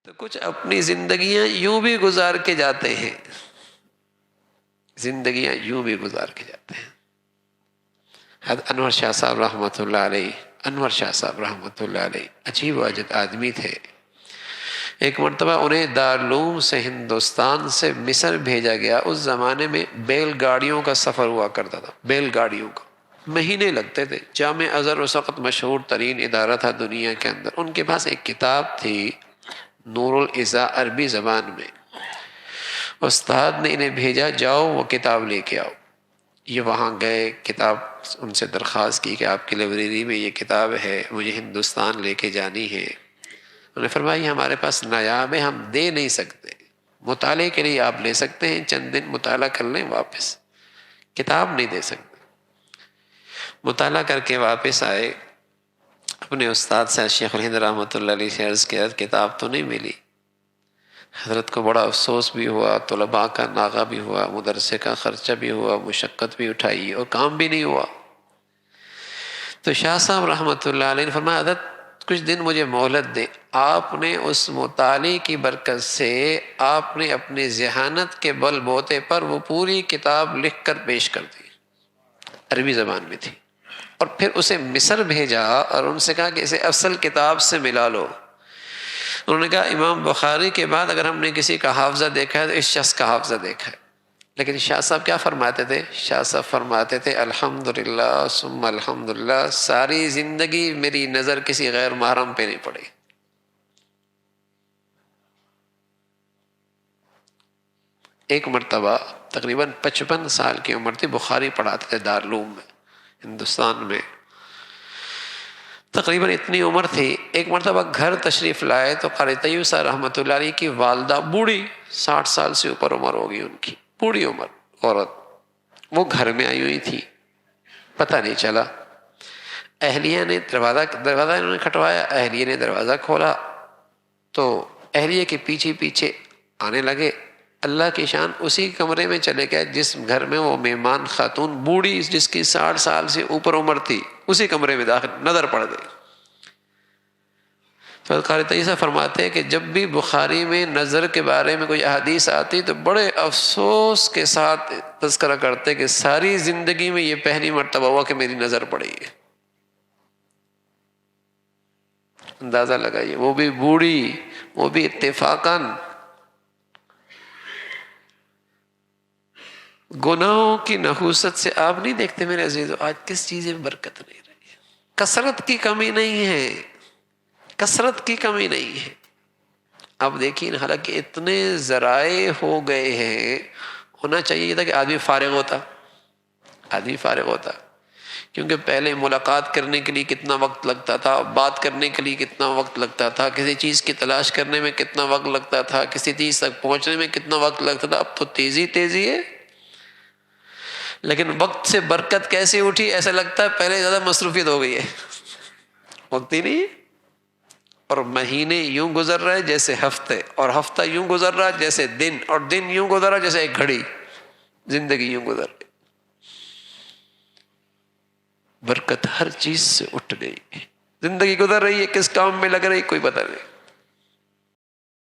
تو کچھ اپنی زندگیاں یوں بھی گزار کے جاتے ہیں، زندگیاں یوں بھی گزار کے جاتے ہیں۔ حضرت انور شاہ صاحب رحمۃ اللہ علیہ، انور شاہ صاحب رحمۃ اللہ علیہ عجیب و عجب آدمی تھے۔ ایک مرتبہ انہیں دارالعلوم سے ہندوستان سے مصر بھیجا گیا۔ اس زمانے میں بیل گاڑیوں کا سفر ہوا کرتا تھا، بیل گاڑیوں کا مہینے لگتے تھے۔ جامع ازہر اس وقت مشہور ترین ادارہ تھا دنیا کے اندر۔ ان کے پاس ایک کتاب تھی نور العزا، عربی زبان میں۔ استاد نے انہیں بھیجا، جاؤ وہ کتاب لے کے آؤ۔ یہ وہاں گئے، کتاب ان سے درخواست کی کہ آپ کی لائبریری میں یہ کتاب ہے، مجھے ہندوستان لے کے جانی ہے۔ انہوں نے فرمایا یہ ہمارے پاس نایاب ہے، ہم دے نہیں سکتے، مطالعے کے لیے آپ لے سکتے ہیں، چند دن مطالعہ کر لیں واپس، کتاب نہیں دے سکتے۔ مطالعہ کر کے واپس آئے، اپنے استاد سے شیخ الہند رحمۃ اللہ علیہ سے عرض کیا کتاب تو نہیں ملی۔ حضرت کو بڑا افسوس بھی ہوا، طلباء کا ناغہ بھی ہوا، مدرسے کا خرچہ بھی ہوا، مشقت بھی اٹھائی اور کام بھی نہیں ہوا۔ تو شاہ صاحب رحمۃ اللہ علیہ نے فرمایا حضرت کچھ دن مجھے مہلت دیں۔ آپ نے اس مطالعے کی برکت سے آپ نے اپنی ذہانت کے بل بوتے پر وہ پوری کتاب لکھ کر پیش کر دی، عربی زبان میں تھی، اور پھر اسے مصر بھیجا اور ان سے کہا کہ اسے اصل کتاب سے ملا لو۔ انہوں نے کہا امام بخاری کے بعد اگر ہم نے کسی کا حافظہ دیکھا ہے تو اس شخص کا حافظہ دیکھا ہے۔ لیکن شاہ صاحب کیا فرماتے تھے؟ شاہ صاحب فرماتے تھے الحمدللہ ثم الحمدللہ، ساری زندگی میری نظر کسی غیر محرم پہ نہیں پڑی۔ ایک مرتبہ تقریباً 55 سال کی عمر تھی، بخاری پڑھاتے تھے دارالعلوم میں ہندوستان میں، تقریباً اتنی عمر تھی۔ ایک مرتبہ گھر تشریف لائے تو قاری طیب صاحب رحمۃ اللہ علیہ کی والدہ بوڑھی، 60 سال سے اوپر عمر ہوگی ان کی، بوڑھی عمر عورت، وہ گھر میں آئی ہوئی تھی، پتہ نہیں چلا۔ اہلیہ نے دروازہ انہوں نے کھٹوایا، اہلیہ نے دروازہ کھولا تو اہلیہ کے پیچھے پیچھے آنے لگے۔ اللہ کی شان اسی کمرے میں چلے گئے جس گھر میں وہ مہمان خاتون بوڑھی جس کی 60 سال سے اوپر عمر تھی، اسی کمرے میں داخل نظر پڑ گئی۔ تو قاری طیب صاحب فرماتے ہیں کہ جب بھی بخاری میں نظر کے بارے میں کوئی احادیث آتی تو بڑے افسوس کے ساتھ تذکرہ کرتے کہ ساری زندگی میں یہ پہلی مرتبہ ہوا کہ میری نظر پڑی ہے۔ اندازہ لگائیے، وہ بھی بوڑھی، وہ بھی اتفاقاً۔ گناہوں کی نحوست سے آپ نہیں دیکھتے میرے عزیزو آج کس چیز میں برکت نہیں رہی ہے۔ کثرت کی کمی نہیں ہے، کثرت کی کمی نہیں ہے۔ اب دیکھیں حالانکہ اتنے ذرائع ہو گئے ہیں، ہونا چاہیے تھا کہ آدمی فارغ ہوتا، آدمی فارغ ہوتا، کیونکہ پہلے ملاقات کرنے کے لیے کتنا وقت لگتا تھا، بات کرنے کے لیے کتنا وقت لگتا تھا، کسی چیز کی تلاش کرنے میں کتنا وقت لگتا تھا، کسی چیز تک پہنچنے میں کتنا وقت لگتا تھا۔ اب تو تیزی تیزی ہے، لیکن وقت سے برکت کیسے اٹھی؟ ایسا لگتا ہے پہلے زیادہ مصروفیت ہو گئی ہے، وقت ہی نہیں۔ اور مہینے یوں گزر رہے جیسے ہفتے، اور ہفتہ یوں گزر رہا جیسے دن، اور دن یوں گزر رہا جیسے ایک گھڑی، زندگی یوں گزر رہی، برکت ہر چیز سے اٹھ گئی، زندگی گزر رہی ہے، کس کام میں لگ رہی کوئی پتہ نہیں۔